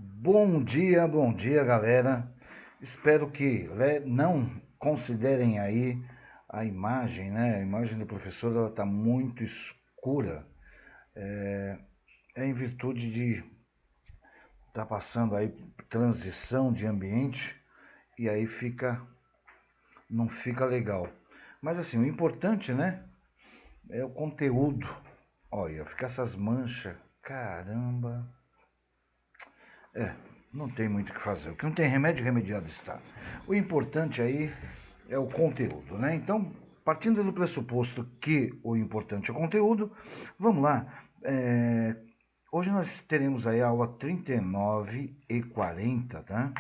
Bom dia, galera. Espero que não considerem aí a imagem, né? A imagem do professor ela está muito escura. É em virtude de estar passando aí transição de ambiente e aí não fica legal. Mas assim, o importante, né? É o conteúdo. Olha, fica essas manchas. Caramba. É, não tem muito o que fazer. O que não tem remédio, remediado está. O importante aí é o conteúdo, né? Então, partindo do pressuposto que o importante é o conteúdo, vamos lá. Hoje nós teremos aí a aula 39 e 40, tá?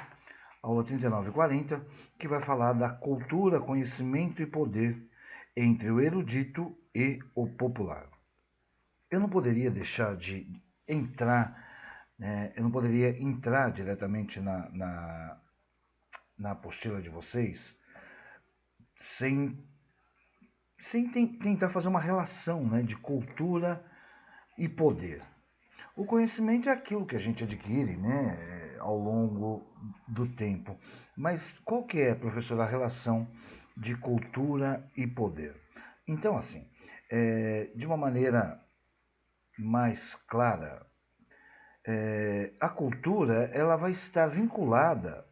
Aula 39 e 40, que vai falar da cultura, conhecimento e poder entre o erudito e o popular. Eu não poderia deixar de entrar, né? Eu não poderia entrar diretamente na apostila de vocês sem, tentar fazer uma relação, né, de cultura e poder. O conhecimento é aquilo que a gente adquire, né, ao longo do tempo. Mas qual que é, professor, a relação de cultura e poder? Então, assim, de uma maneira mais clara, a cultura ela vai estar vinculada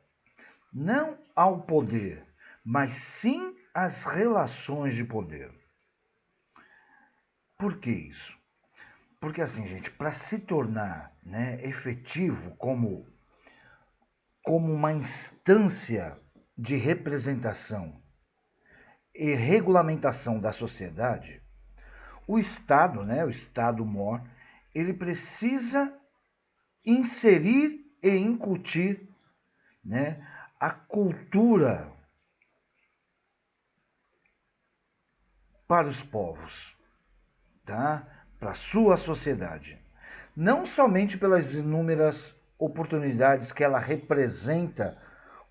não ao poder, mas sim às relações de poder. Por que isso? Porque assim, gente, para se tornar, né, efetivo como uma instância de representação e regulamentação da sociedade, o Estado, né, o Estado-mor, ele precisa inserir e incutir, né, a cultura para os povos, tá? Para a sua sociedade. Não somente pelas inúmeras oportunidades que ela representa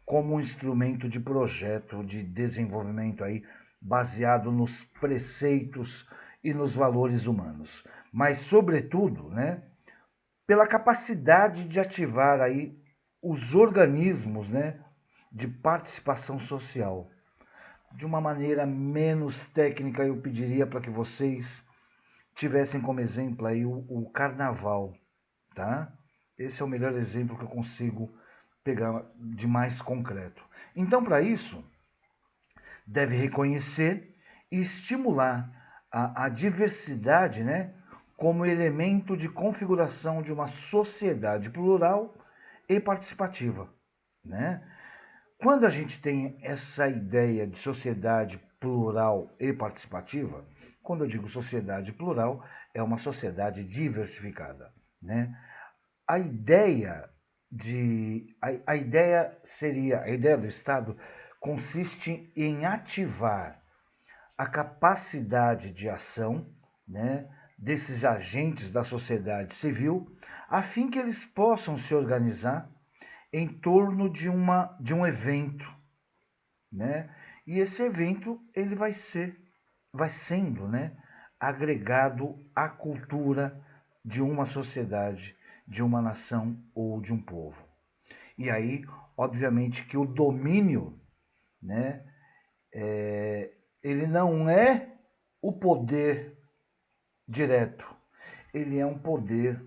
como um instrumento de projeto de desenvolvimento aí baseado nos preceitos e nos valores humanos, mas sobretudo, né, pela capacidade de ativar aí os organismos, né, de participação social. De uma maneira menos técnica, eu pediria para que vocês tivessem como exemplo aí o carnaval, tá? Esse é o melhor exemplo que eu consigo pegar de mais concreto. Então, para isso, deve reconhecer e estimular a diversidade, né, como elemento de configuração de uma sociedade plural e participativa, né? Quando a gente tem essa ideia de sociedade plural e participativa, quando eu digo sociedade plural, é uma sociedade diversificada, né? A ideia a ideia seria a ideia do Estado consiste em ativar a capacidade de ação, né, desses agentes da sociedade civil, a fim que eles possam se organizar em torno de um evento, né? E esse evento ele vai sendo, né, agregado à cultura de uma sociedade, de uma nação ou de um povo. E aí, obviamente, que o domínio, né, ele não é o poder direto, ele é um poder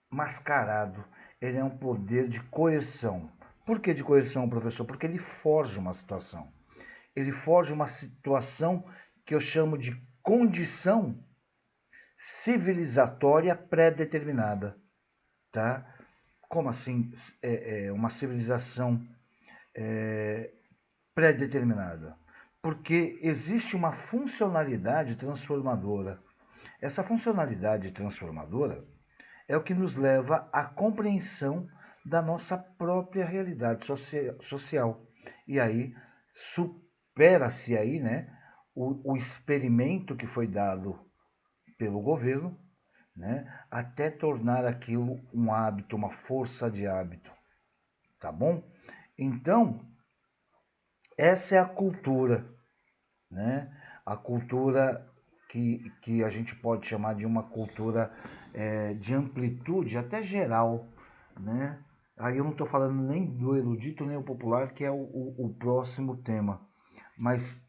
mascarado, ele é um poder de coerção. Por que de coerção, professor? Porque ele forja uma situação. Ele forja uma situação que eu chamo de condição civilizatória pré-determinada, tá? Como assim uma civilização pré-determinada? Porque existe uma funcionalidade transformadora. Essa funcionalidade transformadora é o que nos leva à compreensão da nossa própria realidade social. E aí supera-se aí, né, o experimento que foi dado pelo governo, né, até tornar aquilo um hábito, uma força de hábito, tá bom? Então, essa é a cultura, né? A cultura que a gente pode chamar de uma cultura de amplitude até geral, né? Aí eu não estou falando nem do erudito nem o popular, que é o próximo tema. Mas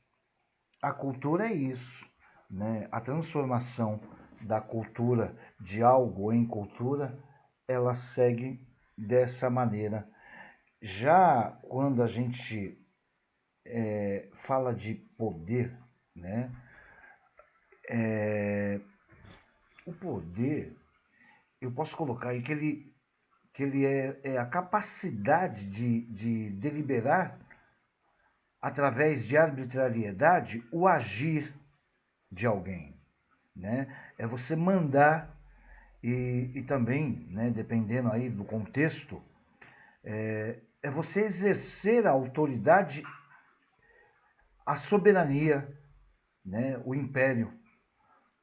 a cultura é isso, né? A transformação da cultura de algo em cultura, ela segue dessa maneira. Já quando a gente fala de poder, né? O poder, eu posso colocar aí que ele é a capacidade de deliberar através de arbitrariedade o agir de alguém, né? É você mandar e também, né, dependendo aí do contexto, é você exercer a autoridade, a soberania, né, o império.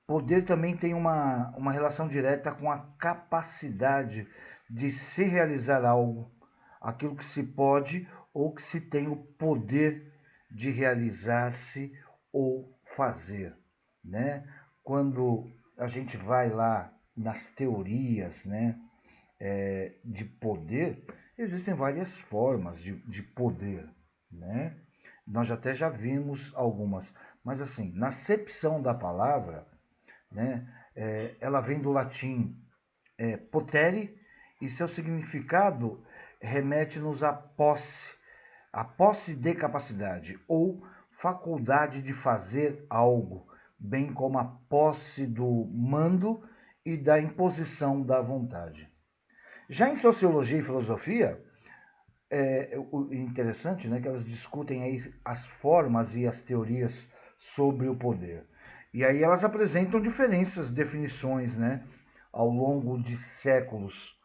Poder também tem uma relação direta com a capacidade de se realizar algo, aquilo que se pode ou que se tem o poder de realizar-se ou fazer, né? Quando a gente vai lá nas teorias, né, de poder, existem várias formas de poder, né? Nós até já vimos algumas, mas assim, na acepção da palavra, né, ela vem do latim potere e seu significado remete-nos à posse de capacidade ou faculdade de fazer algo, bem como a posse do mando e da imposição da vontade. Já em sociologia e filosofia, o interessante, né, que elas discutem aí as formas e as teorias sobre o poder. E aí elas apresentam diferentes definições, né, ao longo de séculos.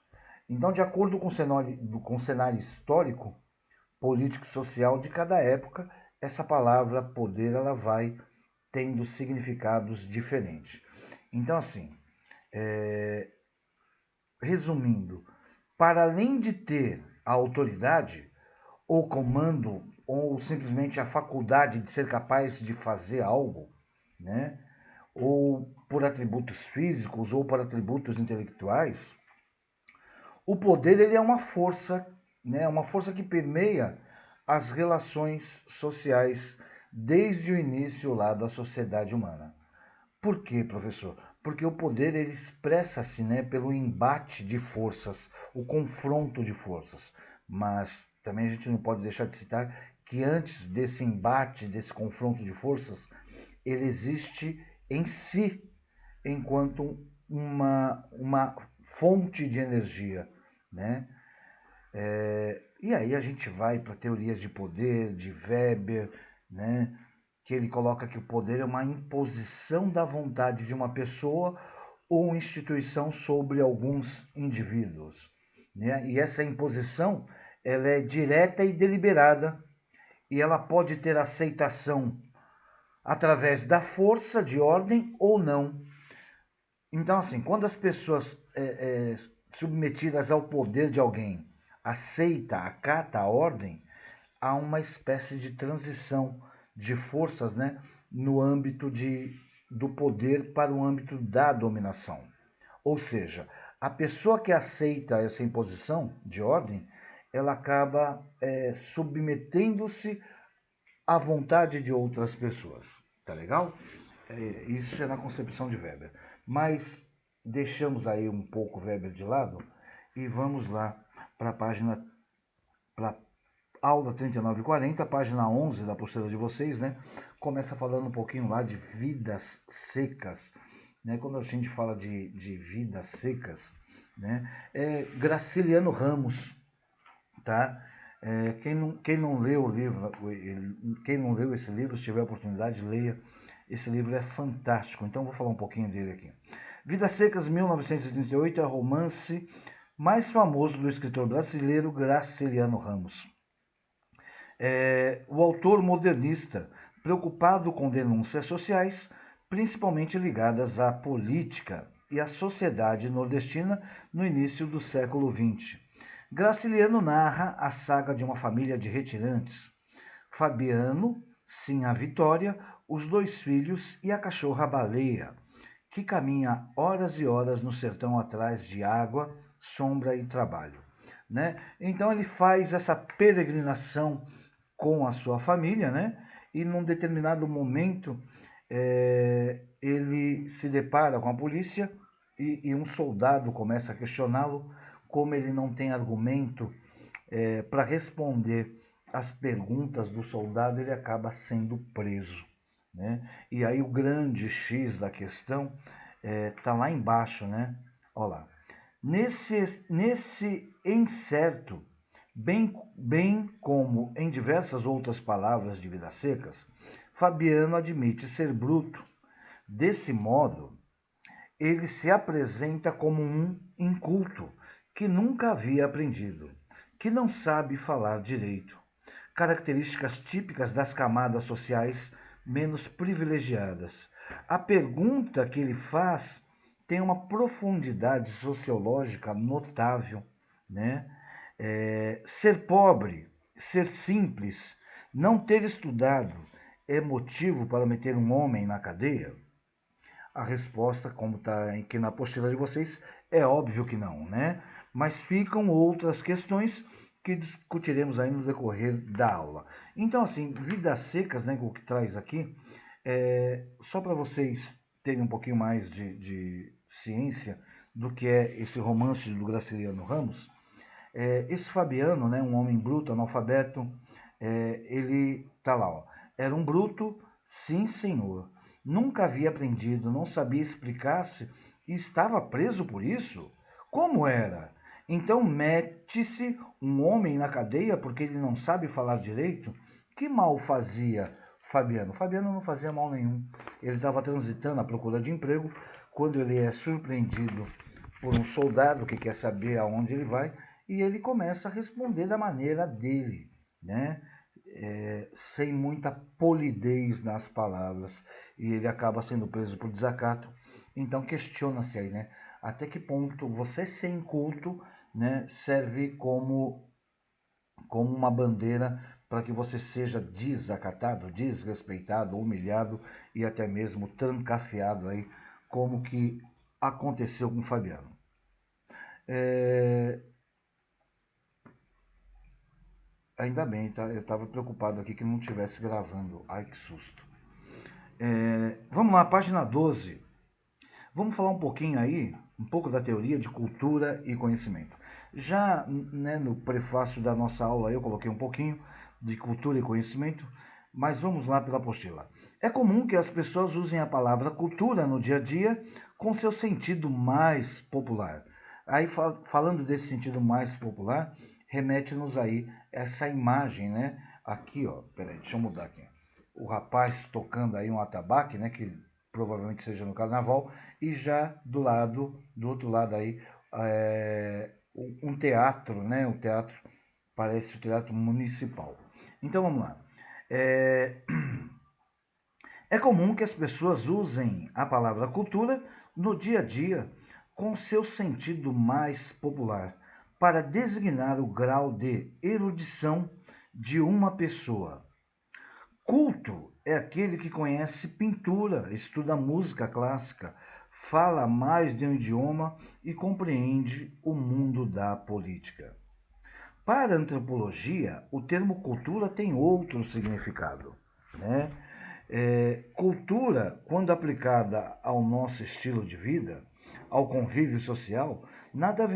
Então, de acordo com o cenário histórico, político e social de cada época, essa palavra poder ela vai tendo significados diferentes. Então, assim, resumindo, para além de ter a autoridade, ou comando, ou simplesmente a faculdade de ser capaz de fazer algo, né? Ou por atributos físicos ou por atributos intelectuais, o poder ele é uma força, né? Uma força que permeia as relações sociais desde o início lá da sociedade humana. Por quê, professor? Porque o poder ele expressa-se, né, pelo embate de forças, o confronto de forças. Mas também a gente não pode deixar de citar que antes desse embate, desse confronto de forças, ele existe em si enquanto uma fonte de energia, né? E aí a gente vai para teorias de poder, de Weber, né? Que ele coloca que o poder é uma imposição da vontade de uma pessoa ou instituição sobre alguns indivíduos, né? E essa imposição ela é direta e deliberada e ela pode ter aceitação através da força de ordem ou não. Então, assim, quando as pessoas submetidas ao poder de alguém aceita, acata a ordem, há uma espécie de transição de forças, né, no âmbito do poder para o âmbito da dominação. Ou seja, a pessoa que aceita essa imposição de ordem, ela acaba submetendo-se à vontade de outras pessoas. Tá legal? Isso é na concepção de Weber. Mas deixamos aí um pouco Weber de lado e vamos lá para a página, para aula 3940, página 11 da apostila de vocês, né? Começa falando um pouquinho lá de vidas secas, né? Quando a gente fala de vidas secas, né? É Graciliano Ramos, tá? Quem não leu o livro, quem não leu esse livro, se tiver a oportunidade, leia. Esse livro é fantástico, então vou falar um pouquinho dele aqui. Vidas Secas, 1938, é o romance mais famoso do escritor brasileiro Graciliano Ramos. O autor modernista, preocupado com denúncias sociais, principalmente ligadas à política e à sociedade nordestina no início do século XX. Graciliano narra a saga de uma família de retirantes. Fabiano, sim a Vitória, os dois filhos e a cachorra baleia, que caminha horas e horas no sertão atrás de água, sombra e trabalho. né? Então ele faz essa peregrinação com a sua família, né? E num determinado momento ele se depara com a polícia e um soldado começa a questioná-lo, como ele não tem argumento para responder às perguntas do soldado, ele acaba sendo preso, né? E aí o grande X da questão tá lá embaixo, né? Olha lá. Nesse incerto, bem como em diversas outras palavras de Vidas Secas, Fabiano admite ser bruto. Desse modo, ele se apresenta como um inculto que nunca havia aprendido, que não sabe falar direito. Características típicas das camadas sociais menos privilegiadas. A pergunta que ele faz tem uma profundidade sociológica notável, né? Ser pobre, ser simples, não ter estudado é motivo para meter um homem na cadeia? A resposta, como está aqui na apostila de vocês, é óbvio que não, né? Mas ficam outras questões que discutiremos aí no decorrer da aula. Então, assim, Vidas Secas, né, o que traz aqui, só para vocês terem um pouquinho mais de ciência do que é esse romance do Graciliano Ramos, esse Fabiano, né, um homem bruto, analfabeto, ele tá lá, ó. Era um bruto, sim senhor. Nunca havia aprendido, não sabia explicar-se e estava preso por isso? Como era? Então mete-se um homem na cadeia porque ele não sabe falar direito? Que mal fazia Fabiano? Fabiano não fazia mal nenhum. Ele estava transitando à procura de emprego quando ele é surpreendido por um soldado que quer saber aonde ele vai e ele começa a responder da maneira dele, né? Sem muita polidez nas palavras, e ele acaba sendo preso por desacato. Então questiona-se aí, né? Até que ponto você ser inculto, né, serve como uma bandeira para que você seja desacatado, desrespeitado, humilhado e até mesmo trancafiado aí, como que aconteceu com o Fabiano. É, Ainda bem, tá? Eu estava preocupado aqui que não estivesse gravando. Ai, que susto. Vamos lá, página 12. Vamos falar um pouquinho aí, um pouco da teoria de cultura e conhecimento. Já, né, no prefácio da nossa aula eu coloquei um pouquinho de cultura e conhecimento, mas vamos lá pela apostila. É comum que as pessoas usem a palavra cultura no dia a dia com seu sentido mais popular. Aí, falando desse sentido mais popular, remete-nos aí essa imagem, né? Aqui, ó, peraí, deixa eu mudar aqui. O rapaz tocando aí um atabaque, né? Que provavelmente seja no carnaval, e já do outro lado aí, um teatro, né? Um teatro, parece o teatro municipal. Então vamos lá. É, é comum que as pessoas usem a palavra cultura no dia a dia com seu sentido mais popular para designar o grau de erudição de uma pessoa. Culto é aquele que conhece pintura, estuda música clássica, fala mais de um idioma e compreende o mundo da política. Para a antropologia, o termo cultura tem outro significado, né? Cultura, quando aplicada ao nosso estilo de vida, ao convívio social, nada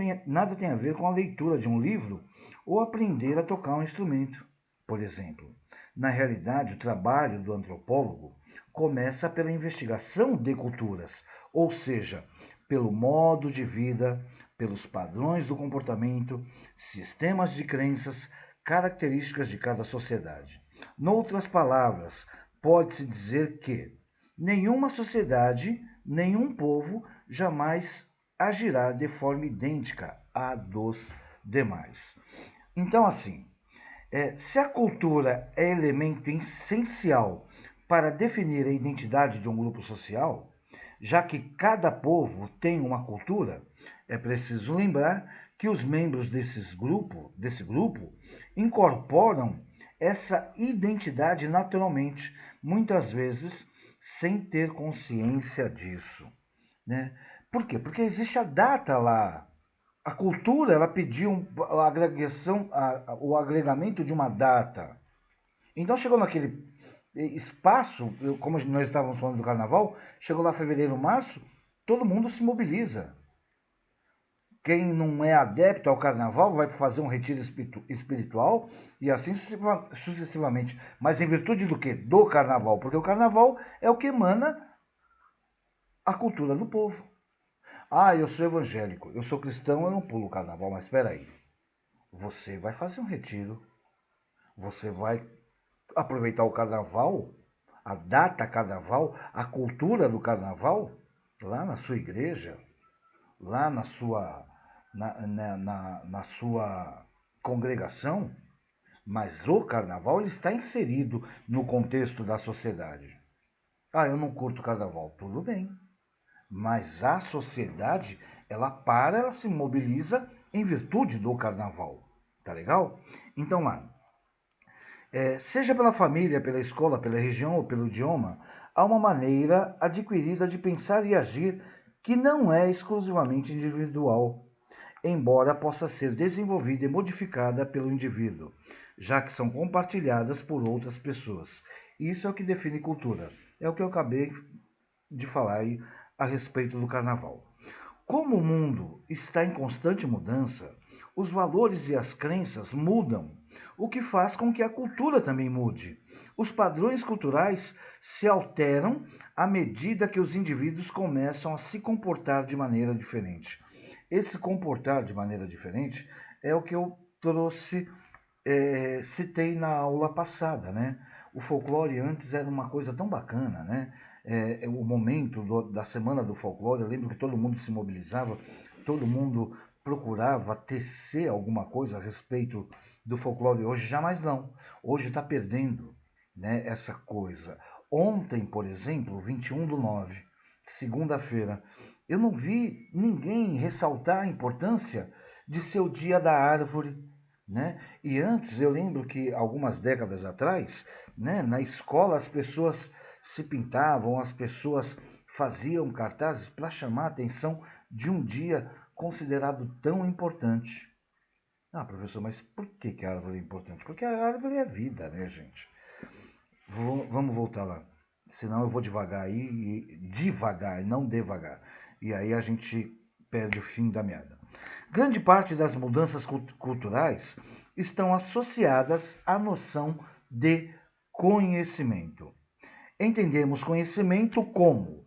tem a ver com a leitura de um livro ou aprender a tocar um instrumento, por exemplo. Na realidade, o trabalho do antropólogo começa pela investigação de culturas, ou seja, pelo modo de vida, pelos padrões do comportamento, sistemas de crenças, características de cada sociedade. Noutras palavras, pode-se dizer que nenhuma sociedade, nenhum povo jamais agirá de forma idêntica à dos demais. Então, assim, se a cultura é elemento essencial para definir a identidade de um grupo social, já que cada povo tem uma cultura, é preciso lembrar que os membros desse grupo incorporam essa identidade naturalmente, muitas vezes sem ter consciência disso, né? Por quê? Porque existe a data lá, A cultura, ela pediu a agregação, o agregamento de uma data. Então chegou naquele espaço, como nós estávamos falando do carnaval, chegou lá fevereiro, março, todo mundo se mobiliza. Quem não é adepto ao carnaval vai fazer um retiro espiritual e assim sucessivamente. Mas em virtude do que? Do carnaval. Porque o carnaval é o que emana a cultura do povo. Ah, eu sou evangélico, eu sou cristão, eu não pulo o carnaval, mas espera aí. Você vai fazer um retiro, você vai aproveitar o carnaval, a data carnaval, a cultura do carnaval, lá na sua igreja, lá na sua congregação, mas o carnaval ele está inserido no contexto da sociedade. Ah, eu não curto carnaval, tudo bem. Mas a sociedade, ela se mobiliza em virtude do carnaval. Tá legal? Então lá, seja pela família, pela escola, pela região ou pelo idioma, há uma maneira adquirida de pensar e agir que não é exclusivamente individual, embora possa ser desenvolvida e modificada pelo indivíduo, já que são compartilhadas por outras pessoas. Isso é o que define cultura. É o que eu acabei de falar aí a respeito do carnaval. Como o mundo está em constante mudança, os valores e as crenças mudam, o que faz com que a cultura também mude. Os padrões culturais se alteram à medida que os indivíduos começam a se comportar de maneira diferente. Esse comportar de maneira diferente é o que eu trouxe, citei na aula passada, né? O folclore antes era uma coisa tão bacana, né? O momento da Semana do Folclore, eu lembro que todo mundo se mobilizava, todo mundo procurava tecer alguma coisa a respeito do folclore. Hoje jamais não. Hoje está perdendo, né, essa coisa. Ontem, por exemplo, 21/9, segunda-feira, eu não vi ninguém ressaltar a importância de ser o dia da árvore, né? E antes eu lembro que algumas décadas atrás, né, na escola as pessoas se pintavam, as pessoas faziam cartazes para chamar a atenção de um dia considerado tão importante. Ah, professor, mas por que a árvore é importante? Porque a árvore é vida, né, gente? Vamos voltar lá. Senão eu vou devagar aí, devagar, não devagar. E aí a gente perde o fim da meada. Grande parte das mudanças culturais estão associadas à noção de conhecimento. Entendemos conhecimento como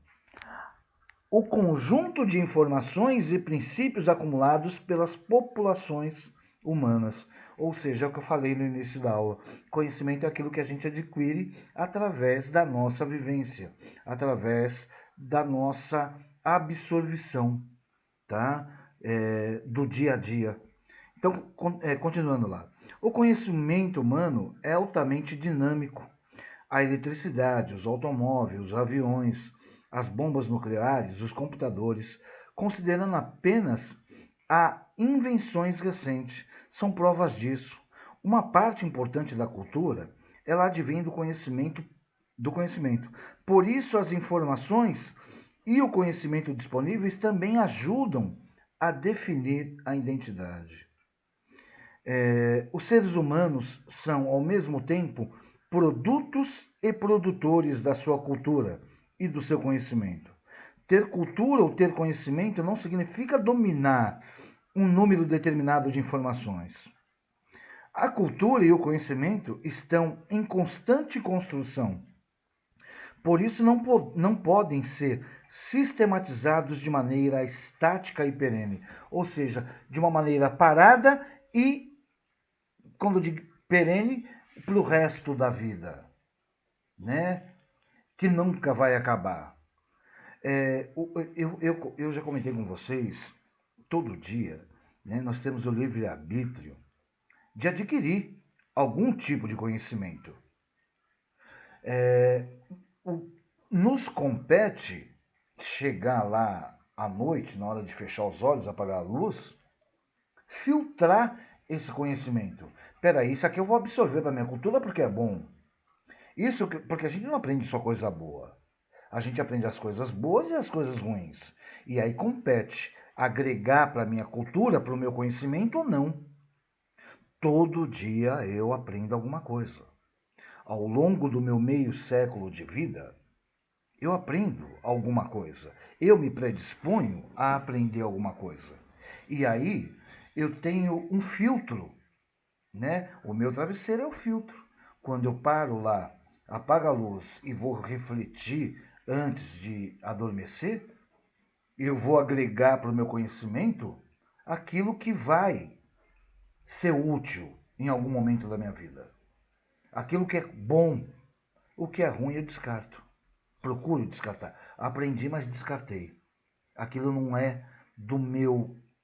o conjunto de informações e princípios acumulados pelas populações humanas. Ou seja, é o que eu falei no início da aula. Conhecimento é aquilo que a gente adquire através da nossa vivência, através da nossa absorção, tá? Do dia a dia. Então, continuando lá. O conhecimento humano é altamente dinâmico. A eletricidade, os automóveis, os aviões, as bombas nucleares, os computadores, considerando apenas a invenções recentes, são provas disso. Uma parte importante da cultura, ela advém do conhecimento. Por isso as informações e o conhecimento disponíveis também ajudam a definir a identidade. Os seres humanos são, ao mesmo tempo, produtos e produtores da sua cultura e do seu conhecimento. Ter cultura ou ter conhecimento não significa dominar um número determinado de informações. A cultura e o conhecimento estão em constante construção. Por isso, não podem ser sistematizados de maneira estática e perene, ou seja, de uma maneira parada e, quando eu digo perene, para o resto da vida, né? Que nunca vai acabar. Eu já comentei com vocês, todo dia, né, nós temos o livre-arbítrio de adquirir algum tipo de conhecimento. Nos compete chegar lá à noite, na hora de fechar os olhos, apagar a luz, filtrar esse conhecimento. Peraí, isso aqui eu vou absorver para minha cultura porque é bom. Isso porque a gente não aprende só coisa boa. A gente aprende as coisas boas e as coisas ruins. E aí compete. agregar para a minha cultura, para o meu conhecimento ou não. Todo dia eu aprendo alguma coisa. Ao longo do meu meio século de vida, eu aprendo alguma coisa. Eu me predisponho a aprender alguma coisa. E aí eu tenho um filtro, né? O meu travesseiro é o filtro. Quando eu paro lá, apago a luz e vou refletir antes de adormecer, eu vou agregar para o meu conhecimento aquilo que vai ser útil em algum momento da minha vida. Aquilo que é bom, o que é ruim eu descarto. Procuro descartar. Aprendi, mas descartei. Aquilo não é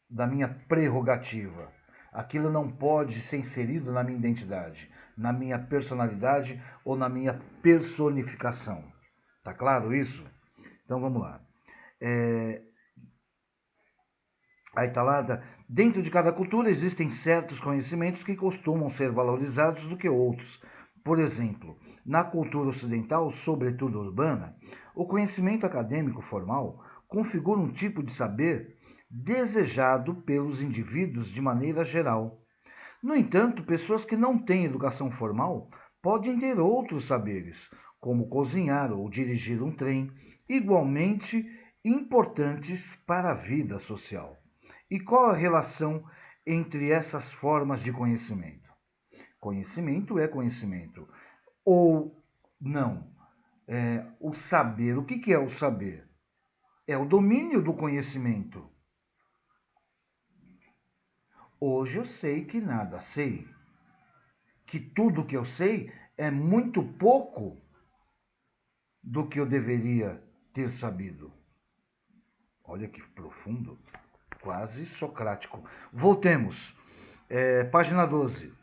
da minha prerrogativa. Aquilo não pode ser inserido na minha identidade, na minha personalidade ou na minha personificação. Tá claro isso? Então vamos lá. Aí tá lá, dentro de cada cultura existem certos conhecimentos que costumam ser valorizados do que outros. Por exemplo, na cultura ocidental, sobretudo urbana, o conhecimento acadêmico formal configura um tipo de saber desejado pelos indivíduos de maneira geral. No entanto, pessoas que não têm educação formal podem ter outros saberes, como cozinhar ou dirigir um trem, igualmente importantes para a vida social. E qual a relação entre essas formas de conhecimento? Conhecimento é conhecimento. Ou não? O saber. O que é o saber? É o domínio do conhecimento. Hoje eu sei que nada sei. Que tudo que eu sei é muito pouco do que eu deveria ter sabido. Olha que profundo, quase socrático. Voltemos. Página 12.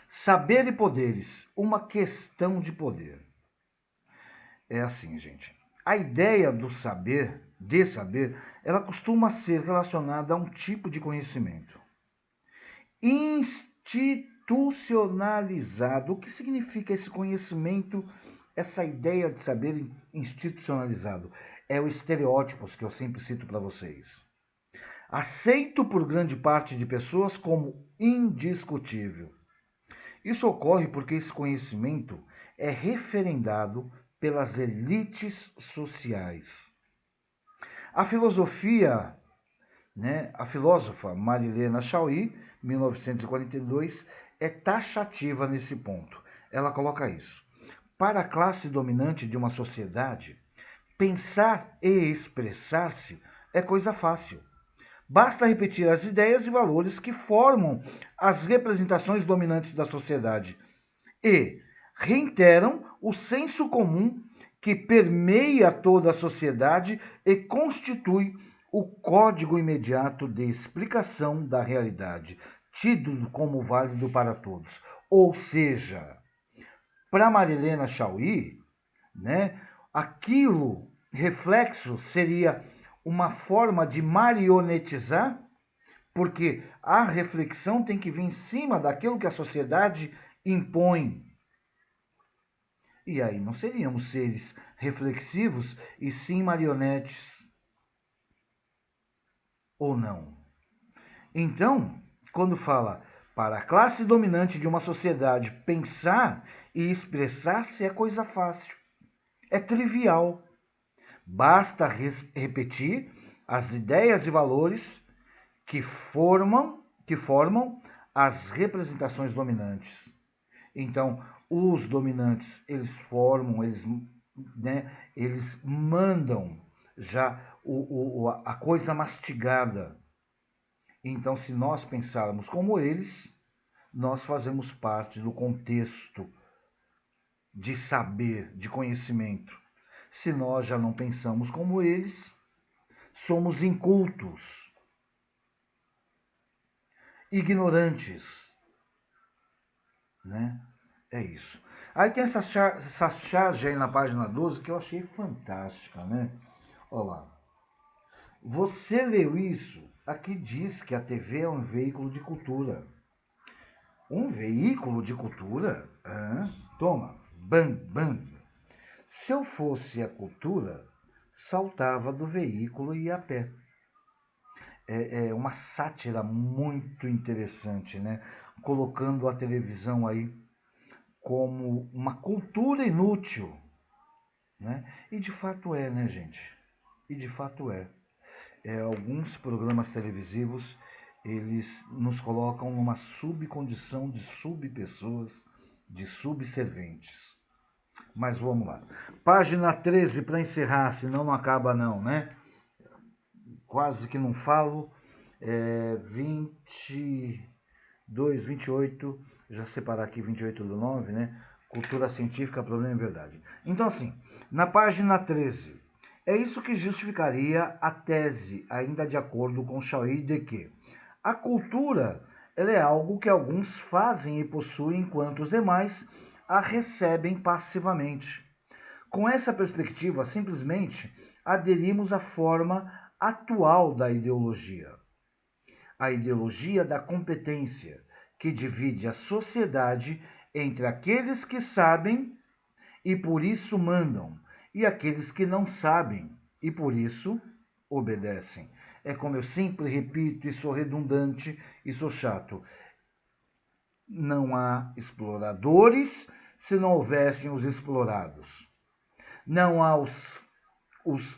Saber e poderes, uma questão de poder. É assim, gente. A ideia do saber, de saber, ela costuma ser relacionada a um tipo de conhecimento institucionalizado. O que significa esse conhecimento, essa ideia de saber institucionalizado? É o estereótipos que eu sempre cito para vocês. Aceito por grande parte de pessoas como indiscutível. Isso ocorre porque esse conhecimento é referendado pelas elites sociais. A filosofia, né, a filósofa Marilena Chauí, 1942, é taxativa nesse ponto. Ela coloca isso. Para a classe dominante de uma sociedade, pensar e expressar-se é coisa fácil. Basta repetir as ideias e valores que formam as representações dominantes da sociedade e reiteram o senso comum que permeia toda a sociedade e constitui o código imediato de explicação da realidade, tido como válido para todos. Ou seja, para Marilena Chauí, né, aquilo, reflexo, seria uma forma de marionetizar, porque a reflexão tem que vir em cima daquilo que a sociedade impõe. E aí não seríamos seres reflexivos e sim marionetes. Ou não? Então, quando fala para a classe dominante de uma sociedade pensar e expressar-se é coisa fácil. É trivial. Basta repetir as ideias e valores que formam as representações dominantes. Então, os dominantes, eles formam, eles mandam já a coisa mastigada. Então, se nós pensarmos como eles, nós fazemos parte do contexto de saber, de conhecimento. Se nós já não pensamos como eles, somos incultos, ignorantes, né? É isso. Aí tem essa charge aí na página 12 que eu achei fantástica, né? Olha lá. Você leu isso? Aqui diz que a TV é um veículo de cultura. Um veículo de cultura? Toma, bam, bam. Se eu fosse a cultura, saltava do veículo e ia a pé. é uma sátira muito interessante, né? Colocando a televisão aí como uma cultura inútil, né? E de fato é, né, gente? E de fato é. Alguns programas televisivos, eles nos colocam numa subcondição de subpessoas, de subserventes. Mas vamos lá. Página 13 para encerrar, senão não acaba não, né? Quase que não falo. 22, 28, já separar aqui 28 do 9, né? Cultura científica, problema e verdade. Então, assim, na página 13, é isso que justificaria a tese, ainda de acordo com Chauí, de que a cultura ela é algo que alguns fazem e possuem, enquanto os demais a recebem passivamente. Com essa perspectiva, simplesmente aderimos à forma atual da ideologia, a ideologia da competência, que divide a sociedade entre aqueles que sabem e por isso mandam, e aqueles que não sabem e por isso obedecem. É como eu sempre repito e sou redundante e sou chato. Não há exploradores se não houvessem os explorados. Não há os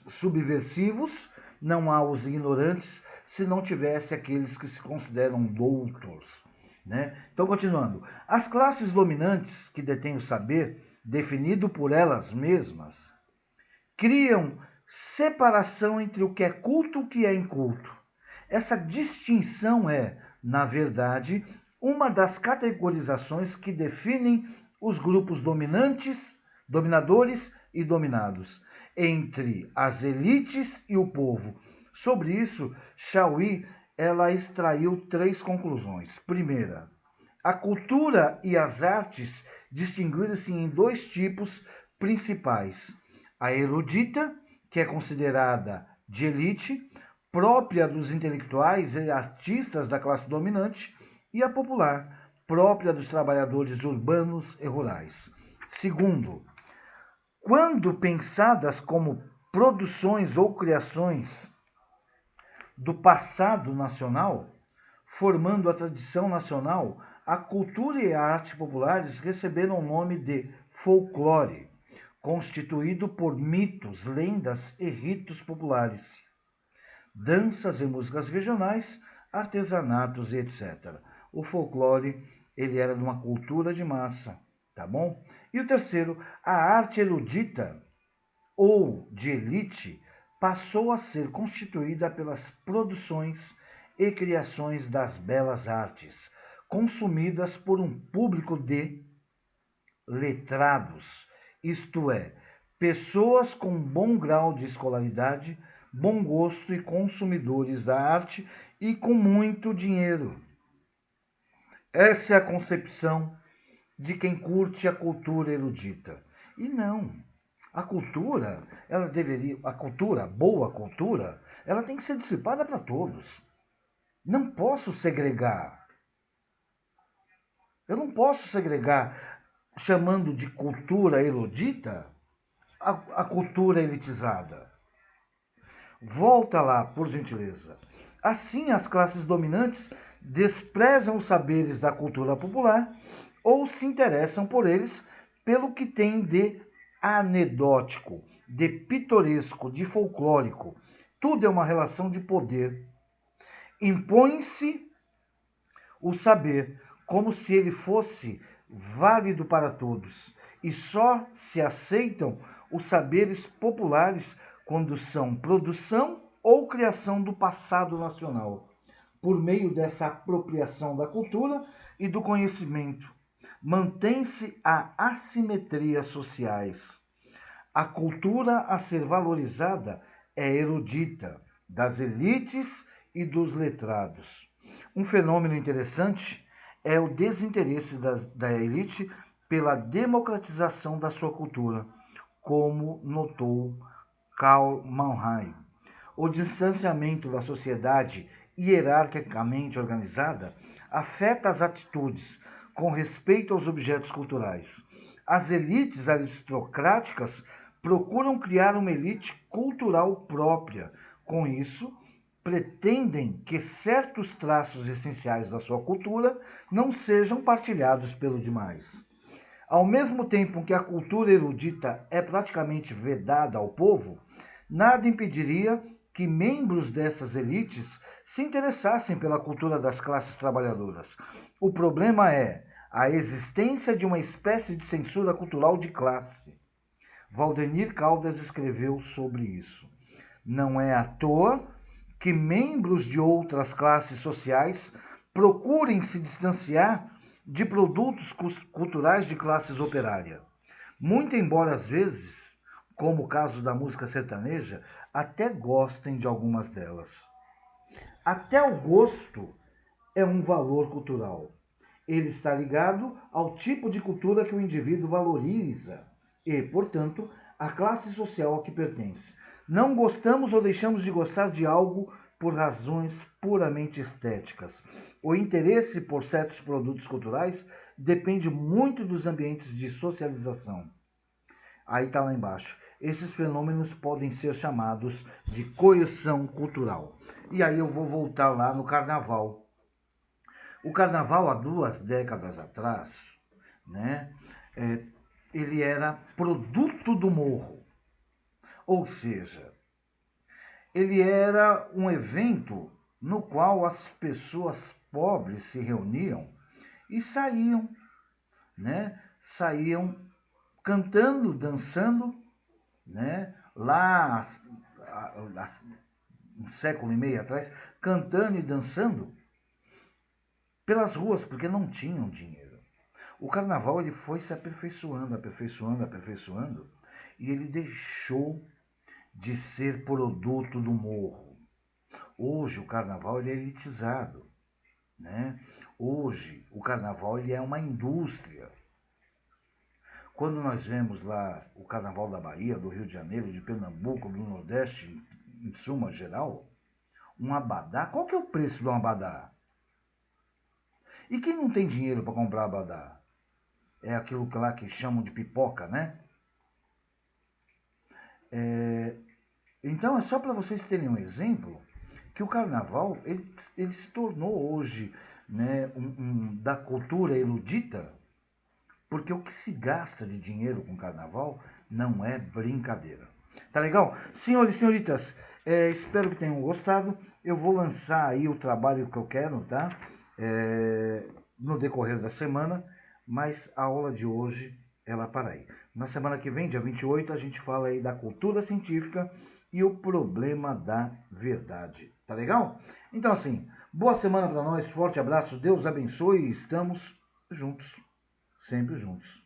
subversivos, não há os ignorantes, se não tivesse aqueles que se consideram doutos. Né? Então, continuando. As classes dominantes que detêm o saber, definido por elas mesmas, criam separação entre o que é culto e o que é inculto. Essa distinção é, na verdade, uma das categorizações que definem os grupos dominantes, dominadores e dominados, entre as elites e o povo. Sobre isso, Chauí ela extraiu 3 conclusões. Primeira, a cultura e as artes distinguiram-se em 2 tipos principais: a erudita, que é considerada de elite, própria dos intelectuais e artistas da classe dominante, e a popular, própria dos trabalhadores urbanos e rurais. Segundo, quando pensadas como produções ou criações do passado nacional, formando a tradição nacional, a cultura e a arte populares receberam o nome de folclore, constituído por mitos, lendas e ritos populares, danças e músicas regionais, artesanatos e etc. O folclore, ele era de uma cultura de massa, tá bom? E o terceiro, a arte erudita ou de elite passou a ser constituída pelas produções e criações das belas artes, consumidas por um público de letrados, isto é, pessoas com bom grau de escolaridade, bom gosto e consumidores da arte e com muito dinheiro. Essa é a concepção de quem curte a cultura erudita. E não. A cultura, ela deveria, a cultura, boa cultura, ela tem que ser dissipada para todos. Não posso segregar. Eu não posso segregar chamando de cultura erudita a cultura elitizada. Volta lá, por gentileza. Assim, as classes dominantes desprezam os saberes da cultura popular ou se interessam por eles pelo que tem de anedótico, de pitoresco, de folclórico. Tudo é uma relação de poder. Impõe-se o saber como se ele fosse válido para todos, e só se aceitam os saberes populares quando são produção ou criação do passado nacional, por meio dessa apropriação da cultura e do conhecimento. Mantém-se a assimetria sociais. A cultura a ser valorizada é erudita, das elites e dos letrados. Um fenômeno interessante é o desinteresse da elite pela democratização da sua cultura, como notou Karl Mannheim. O distanciamento da sociedade hierarquicamente organizada afeta as atitudes com respeito aos objetos culturais. As elites aristocráticas procuram criar uma elite cultural própria. Com isso, pretendem que certos traços essenciais da sua cultura não sejam partilhados pelo demais. Ao mesmo tempo que a cultura erudita é praticamente vedada ao povo, nada impediria que membros dessas elites se interessassem pela cultura das classes trabalhadoras. O problema é a existência de uma espécie de censura cultural de classe. Valdemir Caldas escreveu sobre isso. Não é à toa que membros de outras classes sociais procurem se distanciar de produtos culturais de classes operária. Muito embora às vezes, como o caso da música sertaneja, até gostem de algumas delas. Até o gosto é um valor cultural. Ele está ligado ao tipo de cultura que o indivíduo valoriza e, portanto, à classe social a que pertence. Não gostamos ou deixamos de gostar de algo por razões puramente estéticas. O interesse por certos produtos culturais depende muito dos ambientes de socialização. Aí está lá embaixo. Esses fenômenos podem ser chamados de coerção cultural. E aí eu vou voltar lá no carnaval. O carnaval, há 2 décadas atrás, né, ele era produto do morro. Ou seja, ele era um evento no qual as pessoas pobres se reuniam e saíam, né? Saíam cantando, dançando, né? Lá, um século e meio atrás, cantando e dançando pelas ruas, porque não tinham dinheiro. O carnaval ele foi se aperfeiçoando, aperfeiçoando, aperfeiçoando, e ele deixou de ser produto do morro. Hoje o carnaval ele é elitizado, né? Hoje o carnaval ele é uma indústria. Quando nós vemos lá o carnaval da Bahia, do Rio de Janeiro, de Pernambuco, do Nordeste, em suma geral, um abadá, qual que é o preço de um abadá? E quem não tem dinheiro para comprar abadá? É aquilo lá que chamam de pipoca, né? Então é só para vocês terem um exemplo que o carnaval ele se tornou hoje, né, da cultura erudita, porque o que se gasta de dinheiro com carnaval não é brincadeira. Tá legal? Senhores e senhoritas, espero que tenham gostado. Eu vou lançar aí o trabalho que eu quero, tá? No decorrer da semana, mas a aula de hoje ela para aí. Na semana que vem, dia 28, a gente fala aí da cultura científica e o problema da verdade. Tá legal? Então assim, boa semana para nós, forte abraço, Deus abençoe e estamos juntos, sempre juntos.